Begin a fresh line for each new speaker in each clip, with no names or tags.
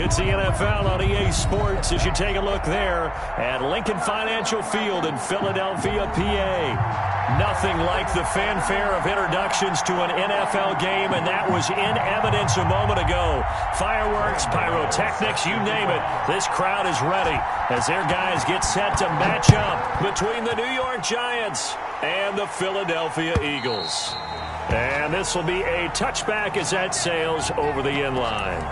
It's the NFL on EA Sports as you take a look there at Lincoln Financial Field in Philadelphia, PA. Nothing like the fanfare of introductions to an NFL game, and that was in evidence a moment ago. Fireworks, pyrotechnics, you name it. This crowd is ready as their guys get set to match up between the New York Giants and the Philadelphia Eagles. And this will be a touchback as that sails over the end line.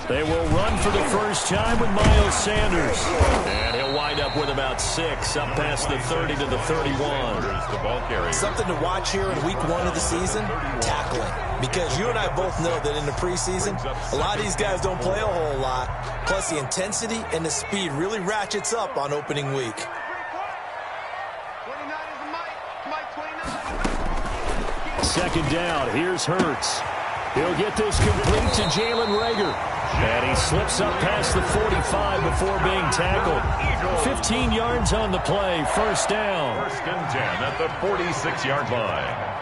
They will run for the first time with Miles Sanders. And he'll wind up with about 6, up past the 30 to the 31.
Something to watch here in week 1 of the season, tackling. Because you and I both know that in the preseason, a lot of these guys don't play a whole lot. Plus the intensity and the speed really ratchets up on opening week.
Second down, here's Hurts. He'll get this complete to Jalen Reagor. And he slips up past the 45 before being tackled. 15 yards on the play, first down.
First and 10 at the 46-yard line.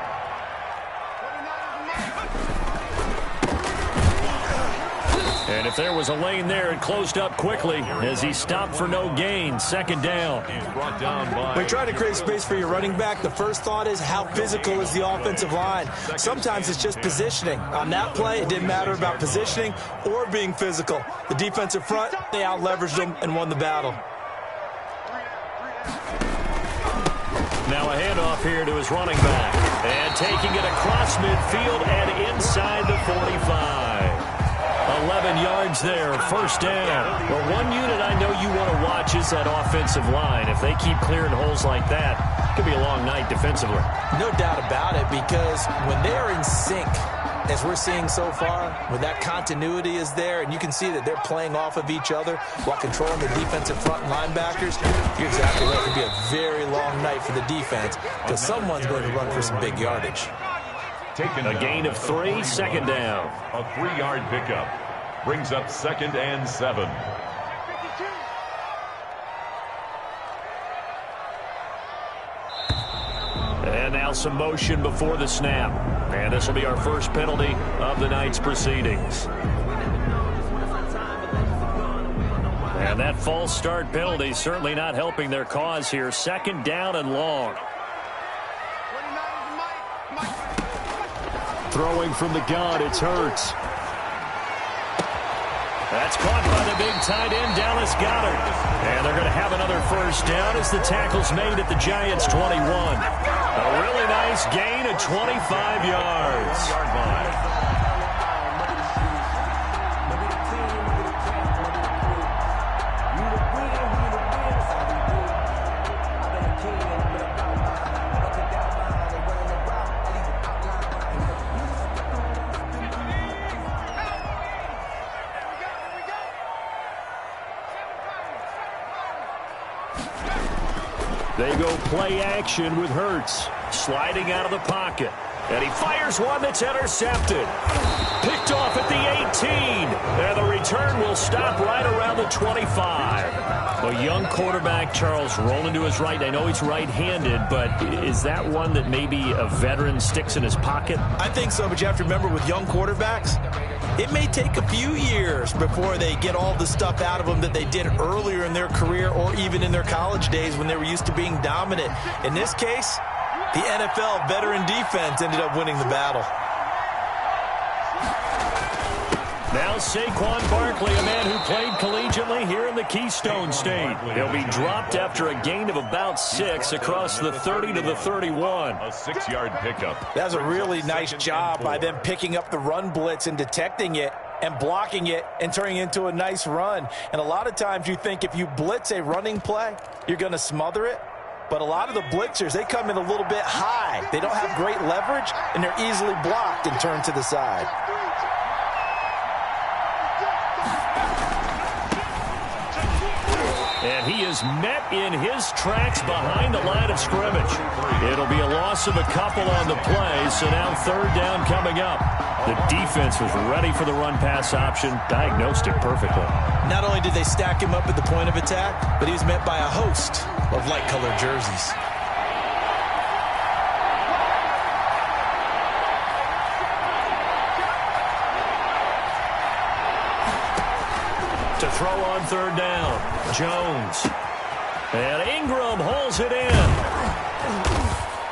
And if there was a lane there, it closed up quickly as he stopped for no gain. Second down.
Brought down by...
When trying to create space for your running back, the first thought is how physical is the offensive line. Sometimes it's just positioning. On that play, it didn't matter about positioning or being physical. The defensive front, they out-leveraged them and won the battle.
Now a handoff here to his running back. And taking it across midfield and inside the 45. 11 yards there, first down. Well, one unit I know you want to watch is that offensive line. If they keep clearing holes like that, it could be a long night defensively.
No doubt about it, because when they're in sync, as we're seeing so far, when that continuity is there and you can see that they're playing off of each other while controlling the defensive front linebackers, you're exactly right. It could be a very long night for the defense because someone's going to run for some big yardage.
Taken
a gain of 3, second down.
A 3-yard pickup brings up 2nd and 7.
And now some motion before the snap. And this will be our first penalty of the night's proceedings. And that false start penalty certainly not helping their cause here. Second down and long. Throwing from the gun, it's Hurts. That's caught by the big tight end, Dallas Goedert. And they're going to have another first down as the tackle's made at the Giants' 21. A really nice gain of 25 yards. They go play action with Hurts. Sliding out of the pocket. And he fires one that's intercepted. Picked off at the 18. And the return will stop right around the 25. A young quarterback, Charles, rolling to his right. I know he's right-handed, but is that one that maybe a veteran sticks in his pocket?
I think so, but you have to remember with young quarterbacks, it may take a few years before they get all the stuff out of them that they did earlier in their career or even in their college days when they were used to being dominant. In this case, the NFL veteran defense ended up winning the battle.
Now Saquon Barkley, a man who played collegiately here in the Keystone State. He'll be dropped after a gain of about 6 across the 30 to the 31.
A 6-yard pickup.
That's a really nice job by them picking up the run blitz and detecting it and blocking it and turning it into a nice run. And a lot of times you think if you blitz a running play, you're going to smother it. But a lot of the blitzers, they come in a little bit high. They don't have great leverage, and they're easily blocked and turned to the side.
And he is met in his tracks behind the line of scrimmage. It'll be a loss of a couple on the play, so now third down coming up. The defense was ready for the run-pass option, diagnosed it perfectly.
Not only did they stack him up at the point of attack, but he was met by a host of light-colored jerseys.
To throw on third down, Jones. And Ingram holds it in.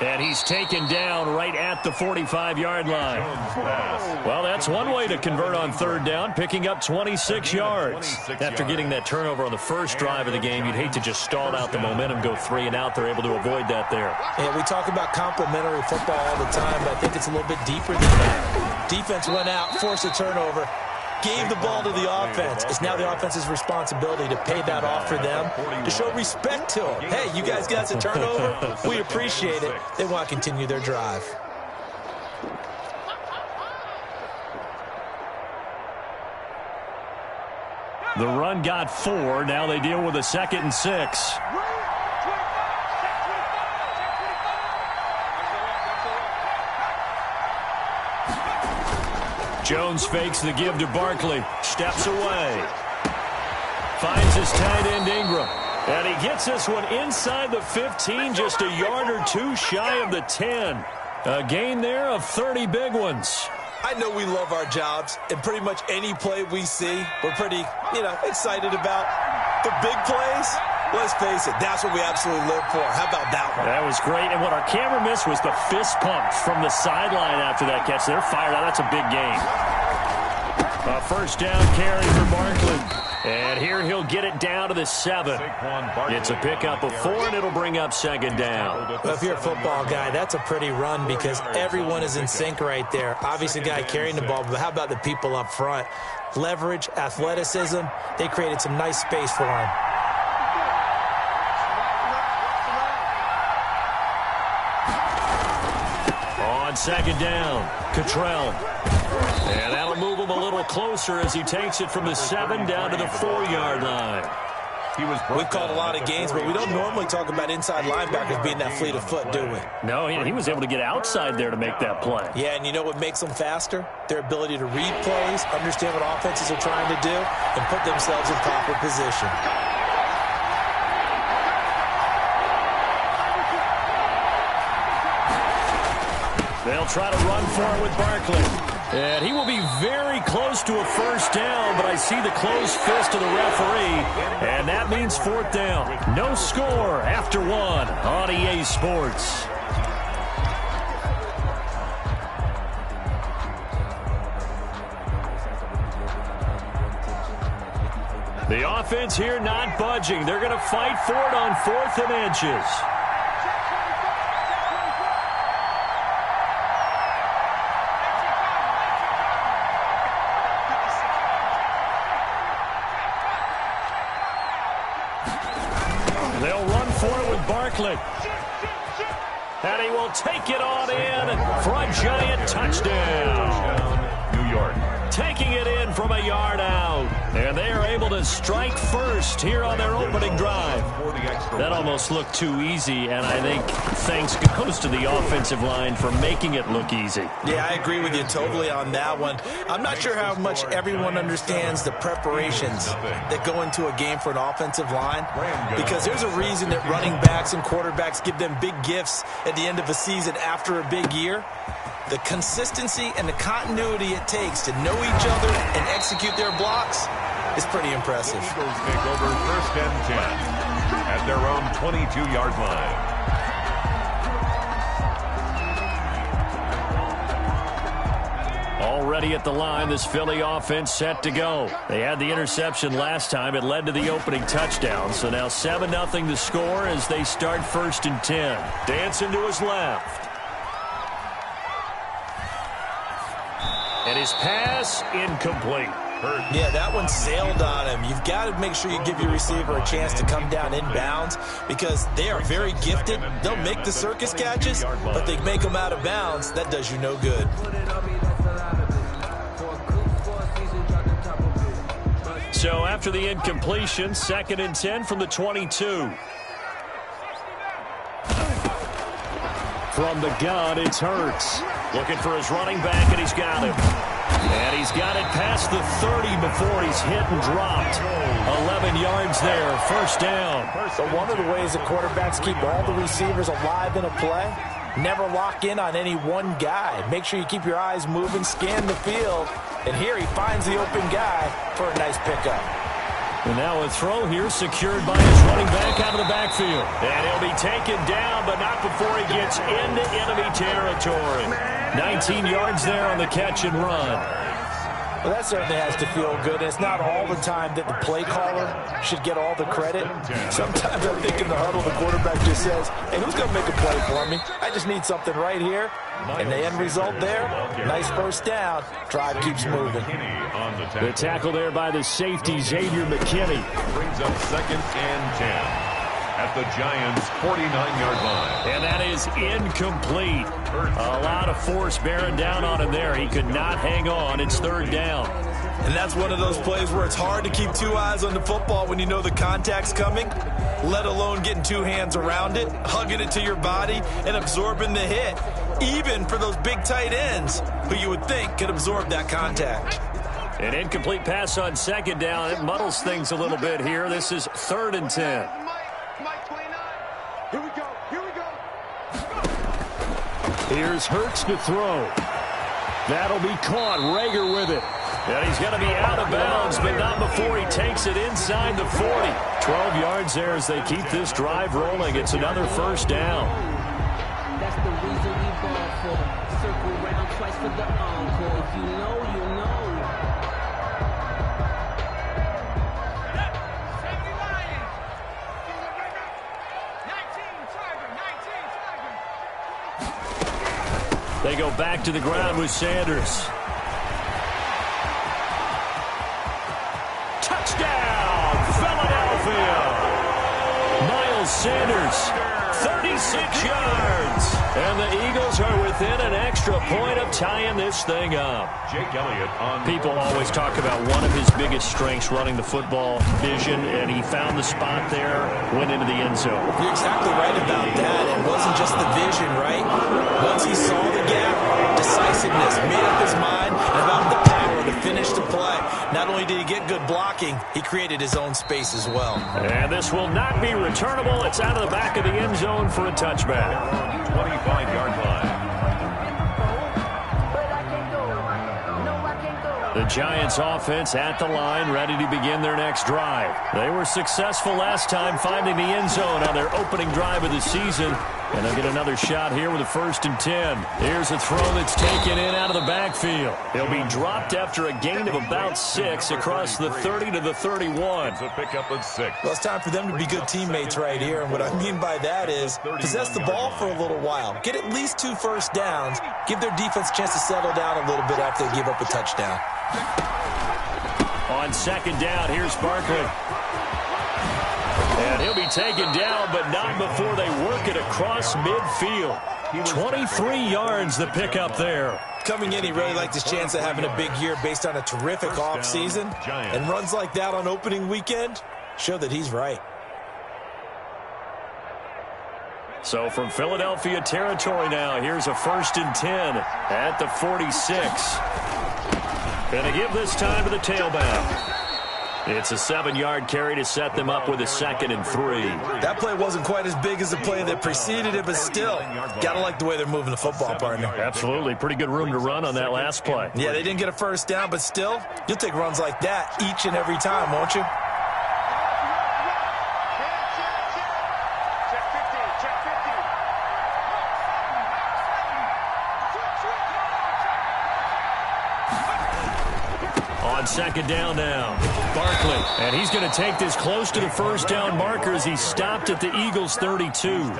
And he's taken down right at the 45-yard line. Well, that's one way to convert on third down, picking up 26 yards. After getting that turnover on the first drive of the game, you'd hate to just stall out the momentum, go 3 and out. They're able to avoid that there.
Yeah, we talk about complementary football all the time, but I think it's a little bit deeper than that. Defense went out, forced a turnover, gave the ball to the offense. It's now the offense's responsibility to pay that off for them, to show respect to them. Hey, you guys got a turnover? We appreciate it. They want to continue their drive.
The run got 4. Now they deal with a 2nd and 6. Jones fakes the give to Barkley. Steps away. Finds his tight end Ingram. And he gets this one inside the 15, just a yard or two shy of the 10. A gain there of 30 big ones.
I know we love our jobs, and pretty much any play we see, we're pretty, excited about. The big plays, let's face it, that's what we absolutely live for. How about that one?
That was great, and what our camera missed was the fist pump from the sideline after that catch. They're fired out. That's a big gain. A first down carry for Barkley. And here he'll get it down to the 7. It's a pickup of 4, and it'll bring up 2nd down.
Well, if you're a football guy, that's a pretty run because everyone is in sync right there. Obviously, the guy carrying the ball, but how about the people up front? Leverage, athleticism, they created some nice space for him.
On 2nd down, Cottrell. And that'll move him a little closer as he takes it from the 7 down to the 4-yard line.
We've called a lot of games, but we don't normally talk about inside linebackers being that fleet of foot, do we?
No, he was able to get outside there to make that play.
Yeah, and you know what makes them faster? Their ability to read plays, understand what offenses are trying to do, and put themselves in proper position.
They'll try to run for it with Barkley. And he will be very close to a first down, but I see the closed fist of the referee, and that means 4th down. No score after 1 on EA Sports. The offense here not budging. They're going to fight for it on 4th and inches. They'll run for it with Barkley. And he will take it on in for a giant touchdown.
New York.
Taking it in from a yard out. And they are able to strike first here on their opening drive. That almost looked too easy, and I think thanks goes to the offensive line for making it look easy.
Yeah, I agree with you totally on that one. I'm not sure how much everyone understands the preparations that go into a game for an offensive line, because there's a reason that running backs and quarterbacks give them big gifts at the end of a season after a big year. The consistency and the continuity it takes to know each other and execute their blocks is pretty impressive.
The Eagles take over 1st and 10 at their own 22-yard line.
Already at the line, this Philly offense set to go. They had the interception last time. It led to the opening touchdown. So now 7-0 the score as they start 1st and 10. Dancing to his left. And his pass incomplete.
Yeah, that one sailed on him. You've got to make sure you give your receiver a chance to come down inbounds because they are very gifted. They'll make the circus catches, but they make them out of bounds. That does you no good.
So after the incompletion, 2nd and 10 from the 22. From the gun, it's Hurts. Looking for his running back, and he's got him. And he's got it past the 30 before he's hit and dropped. 11 yards there, first down.
So one of the ways that quarterbacks keep all the receivers alive in a play, never lock in on any one guy. Make sure you keep your eyes moving, scan the field. And here he finds the open guy for a nice pickup.
And now a throw here secured by his running back out of the backfield. And he'll be taken down, but not before he gets into enemy territory. 19 yards there on the catch and run.
Well, that certainly has to feel good. And it's not all the time that the play caller should get all the credit. Sometimes I think in the huddle, the quarterback just says, hey, who's going to make a play for me? I just need something right here. And the end result there, nice first down. Drive keeps moving.
The tackle there by the safety, Xavier McKinney.
Brings up 2nd and 10 at the Giants' 49-yard line.
And that is incomplete. A lot of force bearing down on him there. He could not hang on. It's 3rd down.
And that's one of those plays where it's hard to keep two eyes on the football when you know the contact's coming, let alone getting two hands around it, hugging it to your body, and absorbing the hit, even for those big tight ends who you would think could absorb that contact.
An incomplete pass on 2nd down. It muddles things a little bit here. This is 3rd and 10.
Here we go. Here we go.
Here's Hurts to throw. That'll be caught. Rager with it. And he's going to be out of bounds, but not before he takes it inside the 40. 12 yards there as they keep this drive rolling. It's another first down.
That's the reason we ball for. Circle round twice for the encore. If you know, you know.
They go back to the ground with Sanders. Touchdown, Philadelphia! Miles Sanders, 36 yards. And the Eagles are within an extra point of tying this thing up.
Jake Elliott on.
People always talk about one of his biggest strengths, running the football, vision, and he found the spot there, went into the end zone.
You're exactly right about that. It wasn't just the vision, right? Once he saw the gap, decisiveness, made up his mind, and about the power to finish the play. Not only did he get good blocking, he created his own space as well.
And this will not be returnable. It's out of the back of the end zone for a touchback.
25-yard line.
The Giants offense at the line, ready to begin their next drive. They were successful last time finding the end zone on their opening drive of the season. And they'll get another shot here with a 1st and 10. Here's a throw that's taken in out of the backfield. He'll be dropped after a gain of about 6 across the 30 to the 31.
It's a pickup of 6.
Well, it's time for them to be good teammates right here. And what I mean by that is possess the ball for a little while. Get at least 2 first downs. Give their defense a chance to settle down a little bit after they give up a touchdown.
On 2nd down, here's Barkley. And he'll be taken down, but not before they work it across midfield. 23 yards the pickup there.
Coming in, he really liked his chance of having a big year based on a terrific offseason. And runs like that on opening weekend show that he's right.
So from Philadelphia territory now, here's a 1st and 10 at the 46. And a give this time to the tailback. It's a 7-yard carry to set them up with a 2nd and 3.
That play wasn't quite as big as the play that preceded it, but still, gotta like the way they're moving the football, partner.
Absolutely. Pretty good room to run on that last play.
Yeah, they didn't get a first down, but still, you'll take runs like that each and every time, won't you?
On 2nd down now, Barkley. And he's going to take this close to the first down marker as he stopped at the Eagles' 32.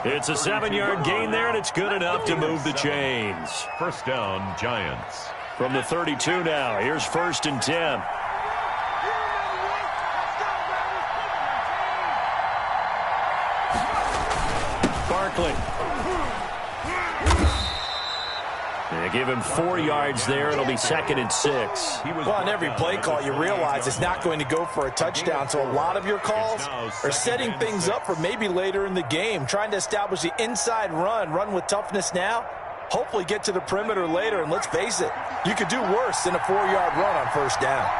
It's a 7-yard gain there, and it's good enough to move the chains.
First down, Giants.
From the 32 now, here's 1st and 10. Barkley. They give him 4 yards there. It'll be 2nd and 6.
Well, on every play call, you realize it's not going to go for a touchdown. So a lot of your calls are setting things up for maybe later in the game, trying to establish the inside run with toughness now, hopefully get to the perimeter later. And let's face it, you could do worse than a 4-yard run on first down.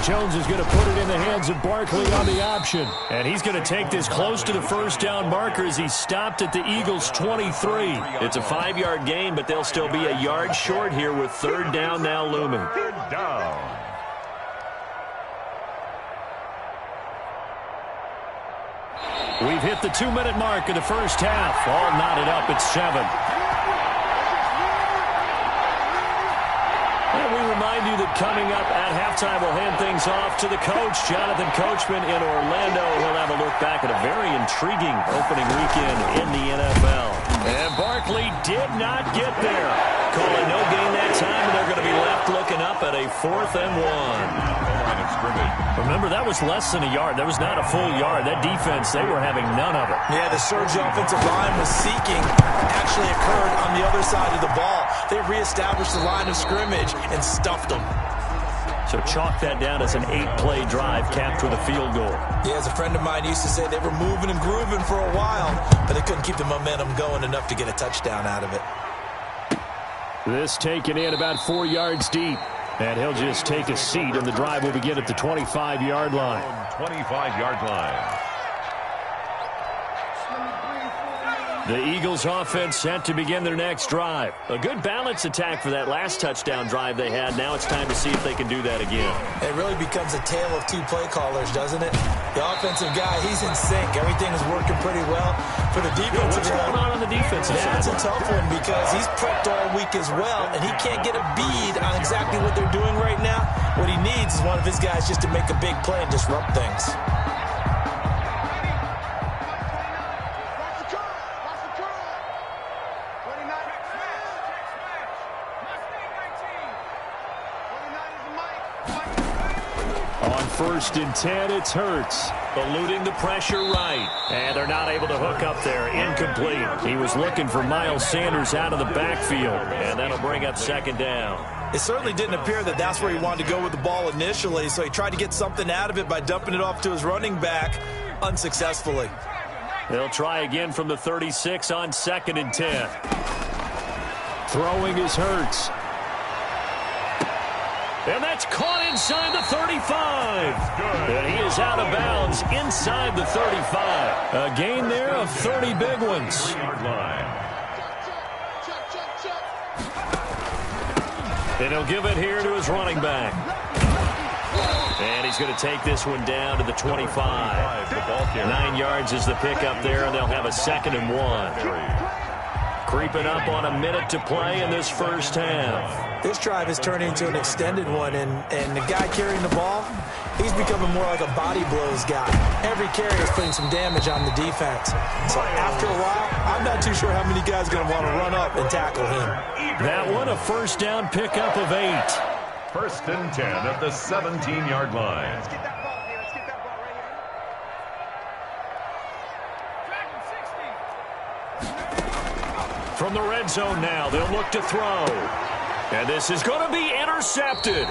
Jones is going to put it in the hands of Barkley on the option. And he's going to take this close to the first down marker as he stopped at the Eagles' 23. It's a 5-yard gain, but they'll still be a yard short here with 3rd down now looming.
3rd down.
We've hit the 2-minute mark of the first half. All knotted up at 7. And we remind you that coming up at halftime, we'll hand things off to the coach, Jonathan Coachman in Orlando. He'll have a look back at a very intriguing opening weekend in the NFL. And Barkley did not get there. Calling no gain that time, and they're going to be left looking up at a 4th and 1. Remember, that was less than a yard. That was not a full yard. That defense, they were having none of it.
Yeah, the surge the offensive line was seeking actually occurred on the other side of the ball. They reestablished the line of scrimmage and stuffed them.
So chalk that down as an 8-play drive capped with a field goal.
Yeah, as a friend of mine used to say, they were moving and grooving for a while, but they couldn't keep the momentum going enough to get a touchdown out of it.
This taken in about 4 yards deep. And he'll just take a seat, and the drive will begin at the 25-yard line.
25-yard line.
The Eagles offense set to begin their next drive. A good balance attack for that last touchdown drive they had. Now it's time to see if they can do that again.
It really becomes a tale of 2 play callers, doesn't it? The offensive guy, he's in sync. Everything is working pretty well. For the defensive
what's going on the defensive side?
That's a tough one because he's prepped all week as well, and he can't get a bead on exactly what they're doing right now. What he needs is one of his guys just to make a big play and disrupt things.
First and 10, it's Hurts. Eluding the pressure right. And they're not able to hook up there. Incomplete. He was looking for Miles Sanders out of the backfield. And that'll bring up 2nd down.
It certainly didn't appear that that's where he wanted to go with the ball initially, so he tried to get something out of it by dumping it off to his running back unsuccessfully.
They'll try again from the 36 on 2nd and 10. Throwing is Hurts. And that's caught inside the 35. And he is out of bounds inside the 35. A gain there of 30 big ones. And he'll give it here to his running back. And he's going to take this one down to the 25. 9 yards is the pickup there, and they'll have a 2nd and 1. Creeping up on a minute to play in this first half.
This drive is turning into an extended one, and the guy carrying the ball, he's becoming more like a body blows guy. Every carry is putting some damage on the defense. So after a while, I'm not too sure how many guys are going to want to run up and tackle him.
That one, a first down pickup of 8.
1st and 10 at the 17-yard line.
From the red zone now, they'll look to throw. And this is going to be intercepted.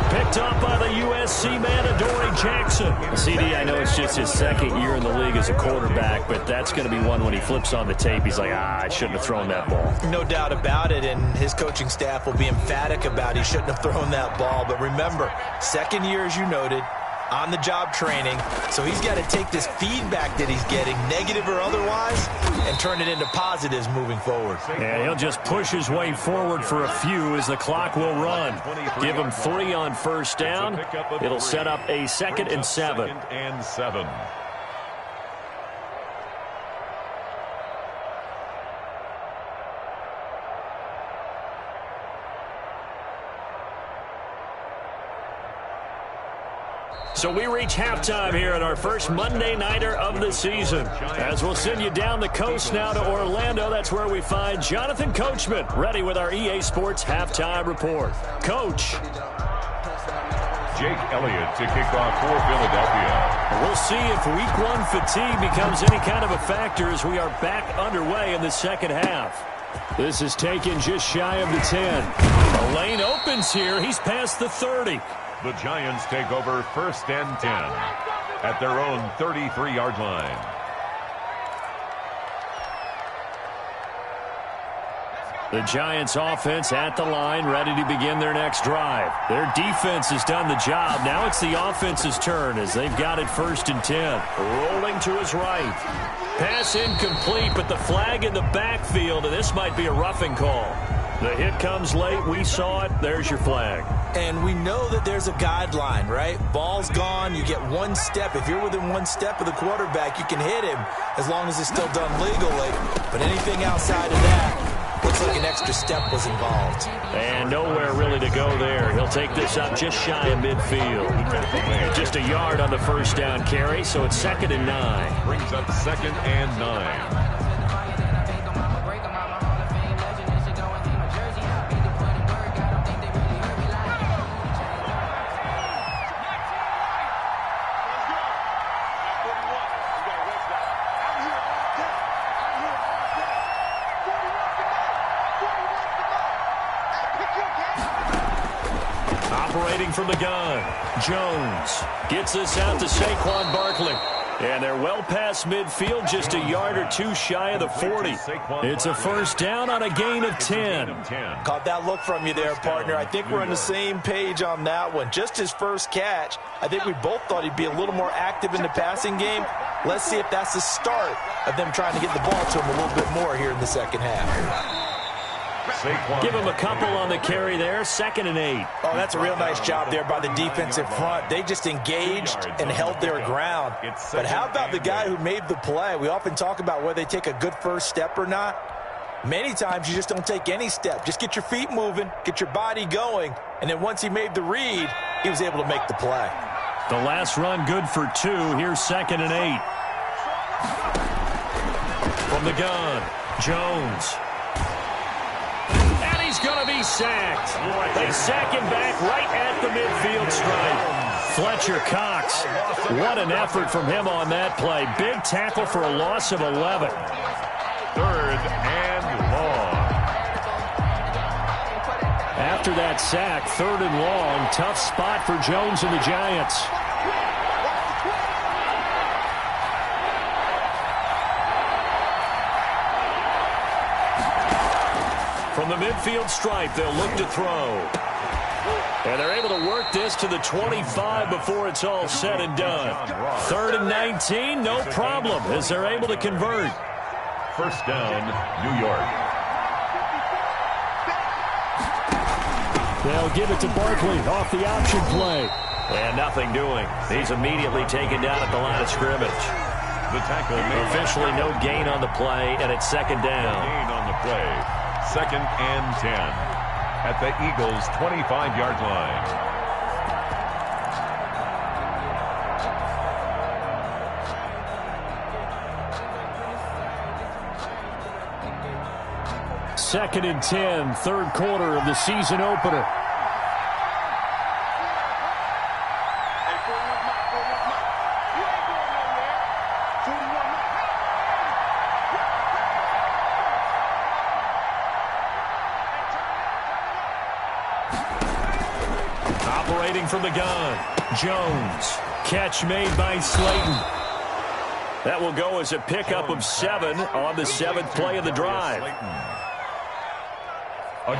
Picked up by the USC man, Adoree Jackson. CD, I know it's just his 2nd year in the league as a quarterback, but that's going to be one when he flips on the tape. He's like, I shouldn't have thrown that ball.
No doubt about it, and his coaching staff will be emphatic about he shouldn't have thrown that ball. But remember, 2nd year, as you noted, on-the-job training, so he's got to take this feedback that he's getting, negative or otherwise, and turn it into positives moving forward.
And he'll just push his way forward for a few as the clock will run. Give him 3 on first down. It'll set up a 2nd and 7.
2nd and 7.
So we reach halftime here at our first Monday Nighter of the season. As we'll send you down the coast now to Orlando, that's where we find Jonathan Coachman ready with our EA Sports Halftime Report. Coach.
Jake Elliott to kick off for Philadelphia.
We'll see if week one fatigue becomes any kind of a factor as we are back underway in the second half. This is taken just shy of the 10. The lane opens here. He's past the 30.
The Giants take over 1st and 10 at their own 33-yard line.
The Giants offense at the line, ready to begin their next drive. Their defense has done the job. Now it's the offense's turn as they've got it 1st and 10. Rolling to his right. Pass incomplete, but the flag in the backfield, and this might be a roughing call. The hit comes late. We saw it. There's your flag.
And we know that there's a guideline, right? Ball's gone. You get one step. If you're within one step of the quarterback, you can hit him as long as it's still done legally. But anything outside of that, looks like an extra step was involved.
And nowhere really to go there. He'll take this up just shy of midfield. Just a yard on the first down carry, so it's 2nd and 9.
Brings up 2nd and 9.
Operating from the gun, Jones gets this out to Saquon Barkley. And they're well past midfield, just a yard or two shy of the 40. It's a first down on a gain of 10.
Caught that look from you there, partner. I think we're on the same page on that one. Just his first catch. I think we both thought he'd be a little more active in the passing game. Let's see if that's the start of them trying to get the ball to him a little bit more here in the second half.
Give him a couple on the carry there, 2nd and 8.
Oh, that's a real nice job there by the defensive front. They just engaged and held their ground. But how about the guy who made the play? We often talk about whether they take a good first step or not. Many times you just don't take any step. Just get your feet moving, get your body going, and then once he made the read, he was able to make the play.
The last run good for 2. Here's 2nd and 8. From the gun, Jones. He's going to be sacked. They sack him back right at the midfield stripe. Fletcher Cox. What an effort from him on that play. Big tackle for a loss of 11.
3rd and long.
After that sack, 3rd and long. Tough spot for Jones and the Giants. From the midfield stripe, they'll look to throw. And they're able to work this to the 25 before it's all said and done. 3rd and 19, no problem, as they're able to convert.
First down, New York.
They'll give it to Barkley off the option play. And nothing doing. He's immediately taken down at the line of scrimmage.
The tackle made.
Officially no gain on the play, and it's 2nd down.
Gain on the play. 2nd and 10 at the Eagles' 25-yard line.
Second and 10, 3rd quarter of the season opener. From the gun, Jones. Catch made by Slayton. That will go as a pickup of 7 on the 7th play of the drive.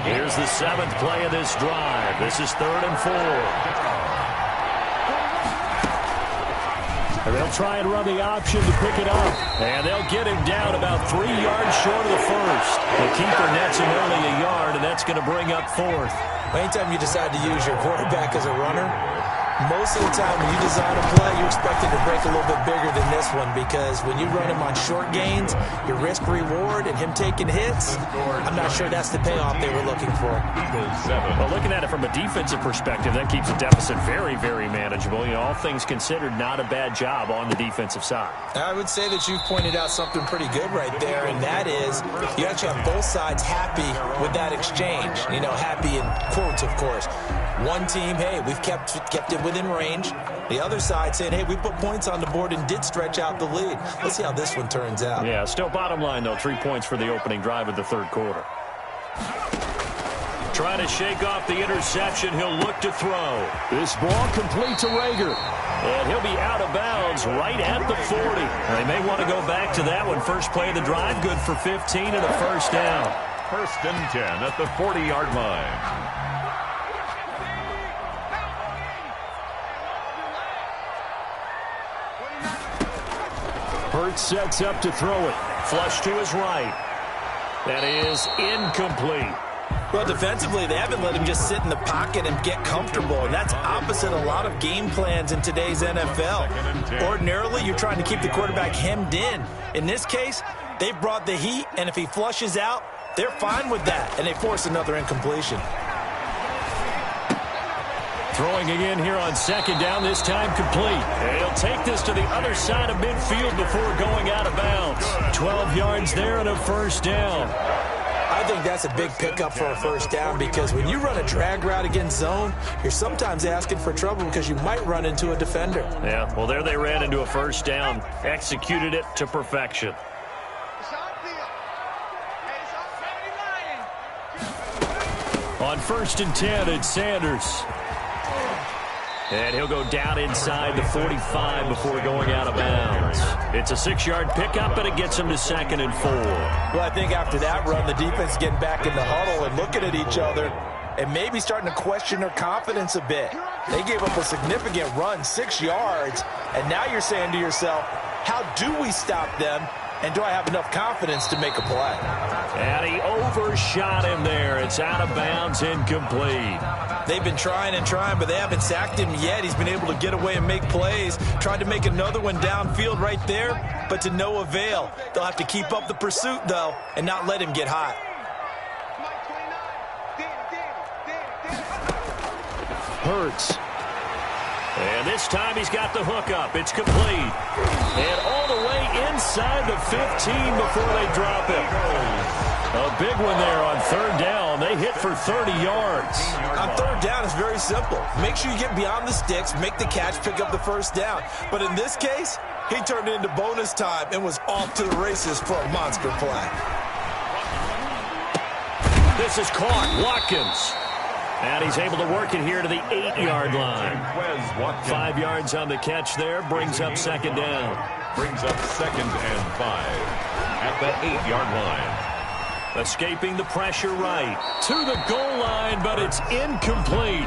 Here's the 7th play of this drive. This is 3rd and 4. And they'll try and run the option to pick it up. And they'll get him down about 3 yards short of the first. The keeper nets him only a yard, and that's going to bring up 4th.
Anytime you decide to use your quarterback as a runner, most of the time when you design a play, you expect it to break a little bit bigger than this one, because when you run him on short gains, your risk-reward and him taking hits, I'm not sure that's the payoff they were looking for.
Well, looking at it from a defensive perspective, that keeps the deficit very, very manageable. You know, all things considered, not a bad job on the defensive side.
I would say that you've pointed out something pretty good right there, and that is you actually have both sides happy with that exchange. You know, happy in quotes, of course. One team, hey, we've kept it within range. The other side saying, hey, we put points on the board and did stretch out the lead. Let's see how this one turns out.
Yeah, still bottom line, though, 3 points for the opening drive of the third quarter. Trying to shake off the interception. He'll look to throw. This ball complete to Rager. And he'll be out of bounds right at the 40. They may want to go back to that one. First play of the drive, good for 15 and a first down.
First and 10 at the 40-yard line.
Hurts sets up to throw it. Flush to his right. That is incomplete.
Well, defensively, they haven't let him just sit in the pocket and get comfortable, and that's opposite a lot of game plans in today's NFL. Ordinarily, you're trying to keep the quarterback hemmed in. In this case, they brought the heat, and if he flushes out, they're fine with that, and they force another incompletion.
Throwing again here on second down, this time complete. And he'll take this to the other side of midfield before going out of bounds. 12 yards there and a first down.
I think that's a big pickup for a first down because when you run a drag route against zone, you're sometimes asking for trouble because you might run into a defender.
Yeah, well, there they ran into a first down. Executed it to perfection. On first and 10, it's Sanders. And he'll go down inside the 45 before going out of bounds. It's a 6-yard pickup, and it gets him to second and 4.
Well, I think after that run, the defense is getting back in the huddle and looking at each other and maybe starting to question their confidence a bit. They gave up a significant run, 6 yards, and now you're saying to yourself, how do we stop them, and do I have enough confidence to make a play?
And he overshot him there. It's out of bounds, incomplete.
They've been trying and trying, but they haven't sacked him yet. He's been able to get away and make plays. Tried to make another one downfield right there, but to no avail. They'll have to keep up the pursuit, though, and not let him get hot.
Hurts. And this time he's got the hook up. It's complete. And all the way inside the 15 before they drop it. A big one there on third down. They hit for 30 yards.
On third down, it's very simple. Make sure you get beyond the sticks, make the catch, pick up the first down. But in this case, he turned it into bonus time and was off to the races for a monster play.
This is caught. Watkins. And he's able to work it here to the 8-yard line. 5 yards on the catch there. Brings up second down.
Brings up second and 5 at the 8-yard line.
Escaping the pressure right to the goal line, but it's incomplete.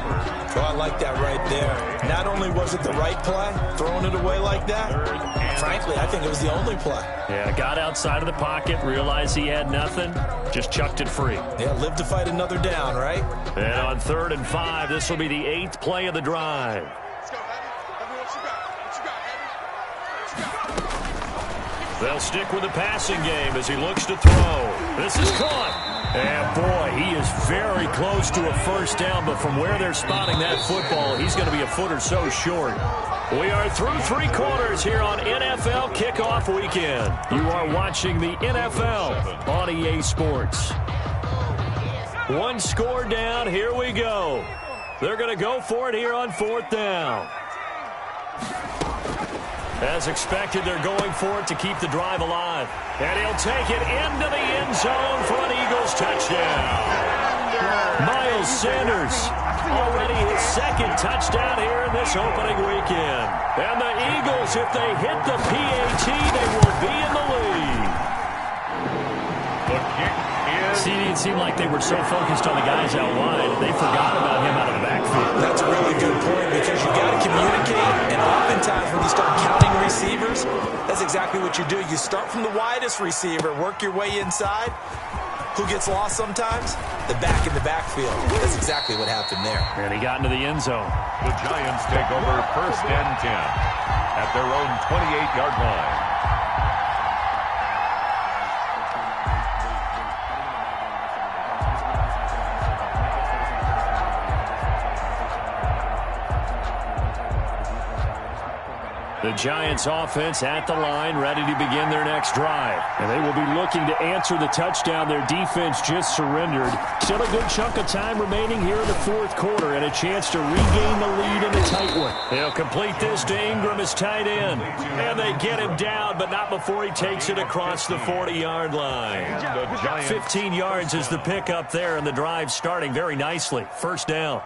Oh, I like that right there. Not only was it the right play, throwing it away like that, frankly, I think it was the only play.
Yeah, got outside of the pocket, realized he had nothing, just chucked it free.
Yeah, live to fight another down, right?
And on 3rd and 5, this will be the 8th play of the drive. They'll stick with the passing game as he looks to throw. This is caught. And, boy, he is very close to a first down, but from where they're spotting that football, he's going to be a foot or so short. We are through 3 quarters here on NFL Kickoff Weekend. You are watching the NFL on EA Sports. 1 score down. Here we go. They're going to go for it here on 4th down. As expected, they're going for it to keep the drive alive. And he'll take it into the end zone for an Eagles touchdown. Miles Sanders, already his 2nd touchdown here in this opening weekend. And the Eagles, if they hit the PAT, they will be in the lead.
The kick is...
See, it seemed like they were so focused on the guys out wide, they forgot about him out of the backfield.
That's a really good point because you got to communicate, and oftentimes when you start counting receivers, that's exactly what you do. You start from the widest receiver, work your way inside. Who gets lost sometimes? The back in the backfield. That's exactly what happened there.
And he got into the end zone.
The Giants take over 1st and 10 at their own 28-yard line.
The Giants offense at the line, ready to begin their next drive. And they will be looking to answer the touchdown their defense just surrendered. Still a good chunk of time remaining here in the fourth quarter and a chance to regain the lead in a tight one. They'll complete this to Ingram as tight end. And they get him down, but not before he takes it across the 40-yard line. 15 yards is the pickup there, and the drive starting very nicely. First down.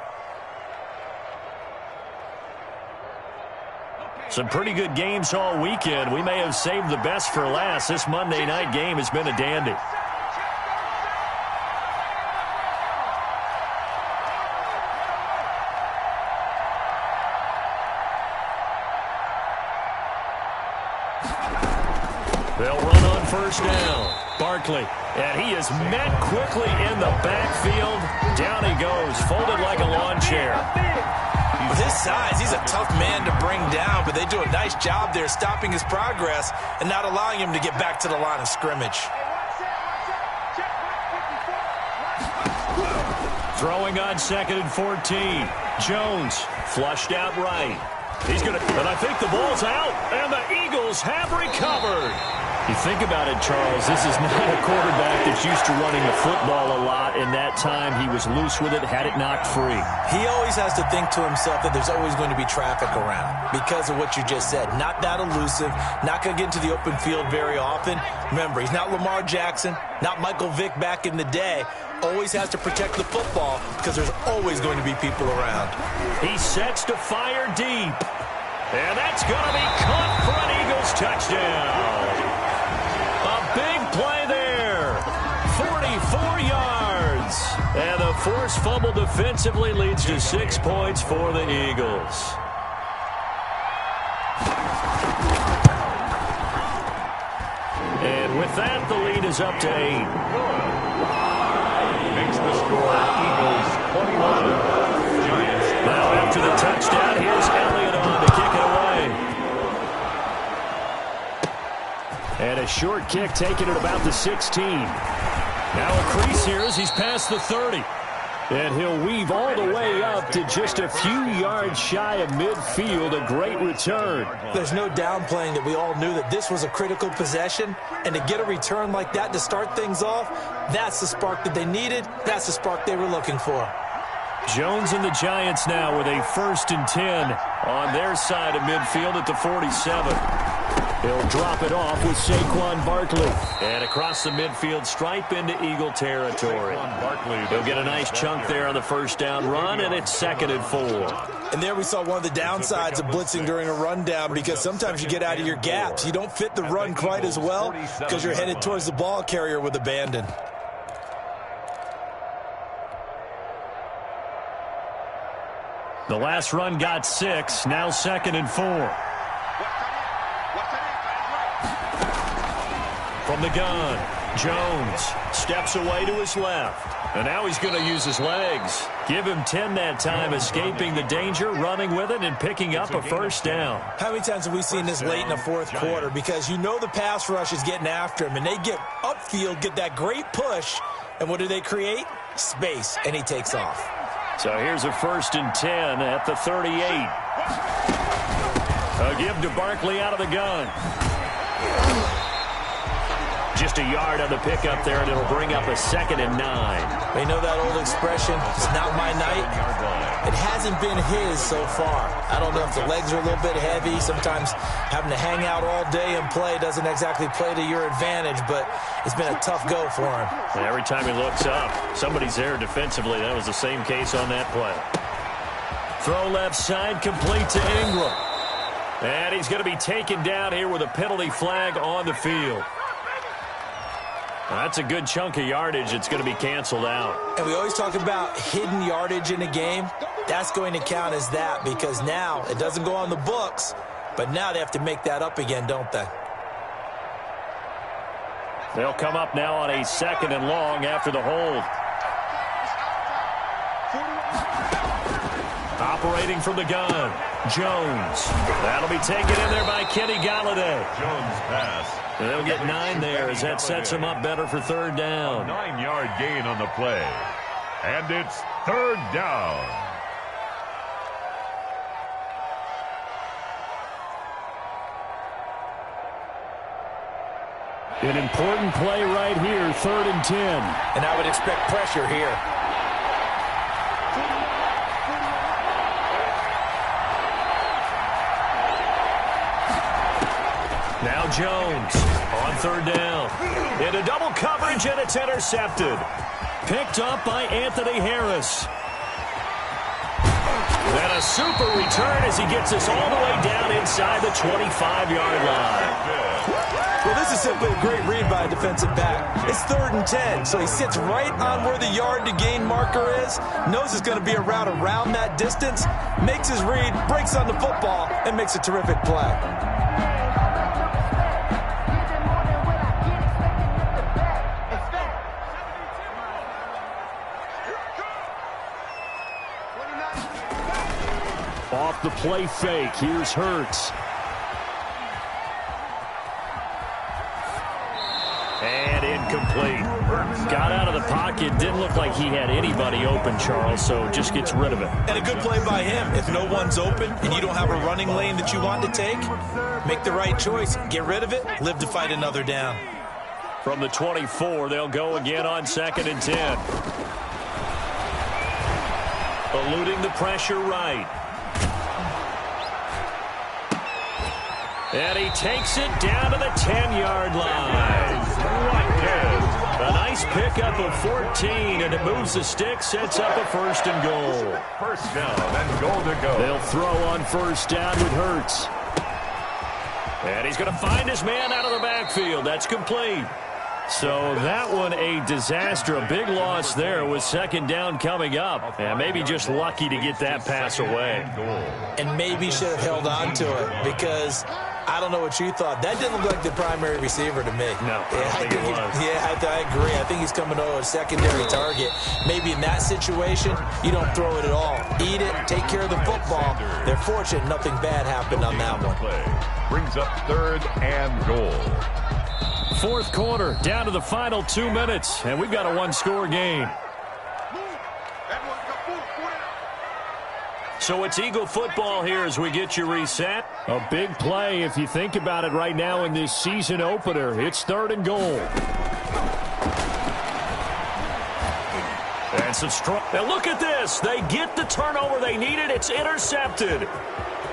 Some pretty good games all weekend. We may have saved the best for last. This Monday night game has been a dandy. They'll run on first down. Barkley, and he is met quickly in the backfield. Down he goes, folded like a lawn chair.
With his size, he's a tough man to bring down, but they do a nice job there stopping his progress and not allowing him to get back to the line of scrimmage.
Throwing on 2nd and 14. Jones flushed out right. He's going to, and I think the ball's out, and the Eagles have recovered. You think about it, Charles, this is not a quarterback that's used to running the football a lot, and that time he was loose with it, had it knocked free.
He always has to think to himself that there's always going to be traffic around because of what you just said. Not that elusive, not going to get into the open field very often. Remember, he's not Lamar Jackson, not Michael Vick back in the day. Always has to protect the football because there's always going to be people around.
He sets to fire deep, and that's going to be caught for an Eagles touchdown. Big play there. 44 yards. And the forced fumble defensively leads to 6 points for the Eagles. And with that, the lead is up to 8.
Makes the score Eagles 21. Giants.
Now after the touchdown, here's Elliott on to kick it away. And a short kick taken at about the 16. Now a crease here as he's past the 30. And he'll weave all the way up to just a few yards shy of midfield. A great return.
There's no downplaying that we all knew that this was a critical possession. And to get a return like that to start things off, that's the spark that they needed. That's the spark they were looking for.
Jones and the Giants now with a 1st and 10 on their side of midfield at the 47. He'll drop it off with Saquon Barkley. And across the midfield stripe into Eagle territory. He'll get a nice chunk there on the first down run, and it's 2nd and 4.
And there we saw one of the downsides of blitzing during a rundown because sometimes you get out of your gaps. You don't fit the run quite as well because you're headed towards the ball carrier with abandon.
The last run got 6, now 2nd and 4. From the gun, Jones steps away to his left. And now he's going to use his legs. Give him 10 that time, escaping the danger, running with it, and picking up a first down.
How many times have we seen this late in the fourth quarter? Because you know the pass rush is getting after him, and they get upfield, get that great push, and what do they create? Space, and he takes off.
So here's a 1st and 10 at the 38. A give to Barkley out of the gun. Just a yard on the pickup there, and it'll bring up a 2nd and 9.
They know that old expression, it's not my night. It hasn't been his so far. I don't know if the legs are a little bit heavy. Sometimes having to hang out all day and play doesn't exactly play to your advantage, but it's been a tough go for him.
And every time he looks up, somebody's there defensively. That was the same case on that play. Throw left side, complete to Ingram. And he's going to be taken down here with a penalty flag on the field. That's a good chunk of yardage. It's going to be canceled out.
And we always talk about hidden yardage in a game. That's going to count as that because now it doesn't go on the books, but now they have to make that up again, don't they?
They'll come up now on a 2nd and long after the hold. Operating from the gun, Jones. That'll be taken in there by Kenny Galladay.
Jones pass.
And they'll get 9 there as that sets them up better for 3rd down.
9-yard gain on the play. And it's 3rd down.
An important play right here, 3rd and 10.
And I would expect pressure here.
Now Jones on 3rd down. Into double coverage, and it's intercepted. Picked up by Anthony Harris. Then a super return as he gets us all the way down inside the 25-yard line.
Well, this is simply a great read by a defensive back. It's 3rd and 10, so he sits right on where the yard-to-gain marker is, knows it's going to be a route around that distance, makes his read, breaks on the football, and makes a terrific play.
Off the play fake, here's Hurts. And incomplete. Got out of the pocket. Didn't look like he had anybody open, Charles, so just gets rid of it.
And a good play by him. If no one's open and you don't have a running lane that you want to take, make the right choice. Get rid of it. Live to fight another down.
From the 24, they'll go again on 2nd and 10. Eluding the pressure right. And he takes it down to the 10-yard line. A nice pickup of 14, and it moves the stick, sets up a 1st and goal.
First down and goal to go.
They'll throw on 1st down with Hurts. And he's going to find his man out of the backfield. That's complete. So that one a disaster. A big loss there with 2nd down coming up. And maybe just lucky to get that pass away.
And maybe should have held on to it because I don't know what you thought. That didn't look like the primary receiver to me.
No, I think it was.
I agree. I think he's coming over a secondary target. Maybe in that situation, you don't throw it at all. Eat it, take care of the football. They're fortunate nothing bad happened on that one.
Brings up 3rd and goal.
4th quarter, down to the final 2 minutes, and we've got a one-score game. So it's Eagle football here as we get you reset. A big play if you think about it right now in this season opener. It's 3rd and goal. And some strong. Now look at this. They get the turnover they needed. It's intercepted.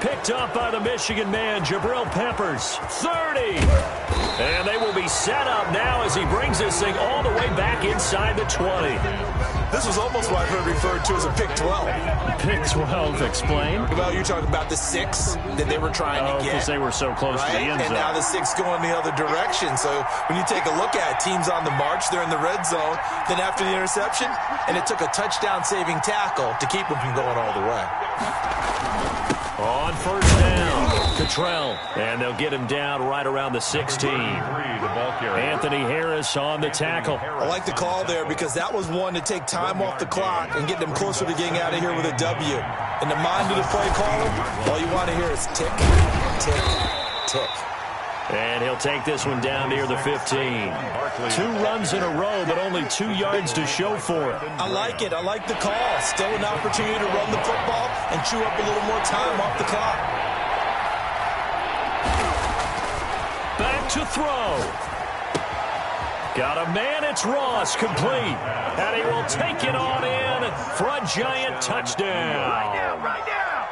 Picked up by the Michigan man, Jabril Peppers. 30. And they will be set up now as he brings this thing all the way back inside the 20.
This was almost what I've heard referred to as a pick 12.
Pick 12, explain.
Well, you're talking about the 6 that they were trying to get.
Because they were so close to the end zone.
And now the 6 going the other direction. So when you take a look at it, teams on the march, they're in the red zone. Then after the interception, and it took a touchdown-saving tackle to keep them from going all the way.
On 1st down, Cottrell. And they'll get him down right around the 16. Anthony Harris on the tackle.
I like the call there because that was one to take time off the clock and get them closer to getting out of here with a W. In the mind of the play caller, all you want to hear is tick, tick, tick.
And he'll take this one down near the 15. 2 runs in a row, but only 2 yards to show for it.
I like it. I like the call. Still an opportunity to run the football and chew up a little more time off the clock.
Back to throw. Got a man, it's Ross, complete. And he will take it on in for a giant touchdown. Right now.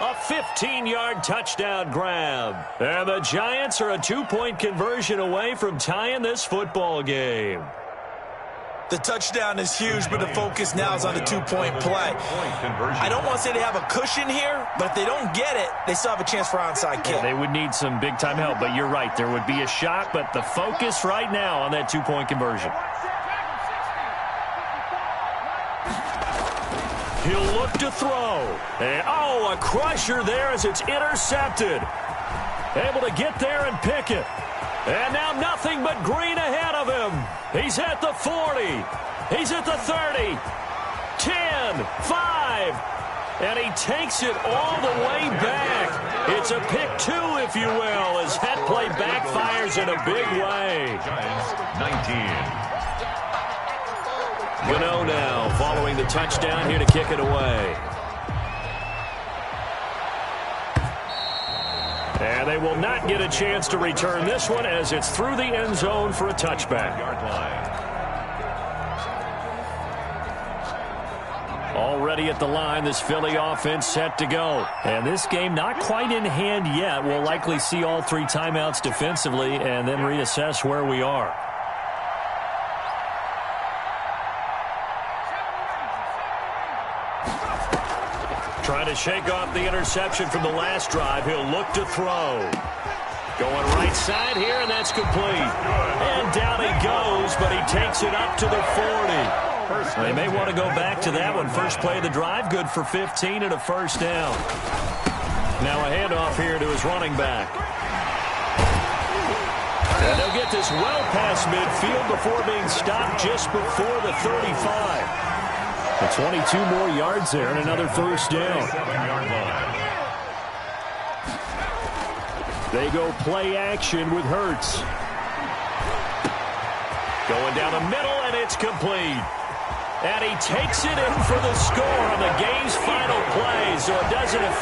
A 15-yard touchdown grab. And the Giants are a 2-point conversion away from tying this football game.
The touchdown is huge, but the focus now is on the 2-point play. I don't want to say they have a cushion here, but if they don't get it, they still have a chance for onside kick.
Yeah, they would need some big-time help, but you're right. There would be a shot, but the focus right now on that 2-point conversion. He'll look to throw. And, a crusher there as it's intercepted. Able to get there and pick it. And now nothing but green ahead of him. He's at the 40. He's at the 30. 10, 5. And he takes it all the way back. It's a pick 2, if you will, as that play backfires in a big way.
Giants 19.
Gano now following the touchdown here to kick it away. And they will not get a chance to return this one as it's through the end zone for a touchback. Already at the line, this Philly offense set to go. And this game not quite in hand yet. We'll likely see all 3 timeouts defensively and then reassess where we are. Trying to shake off the interception from the last drive. He'll look to throw. Going right side here, and that's complete. And down he goes, but he takes it up to the 40. They may want to go back to that one. First play of the drive, good for 15 and a first down. Now a handoff here to his running back. And they'll get this well past midfield before being stopped just before the 35. The 22 more yards there and another first down. They go play action with Hurts. Going down the middle, and it's complete. And he takes it in for the score on the game's final play, so it doesn't affect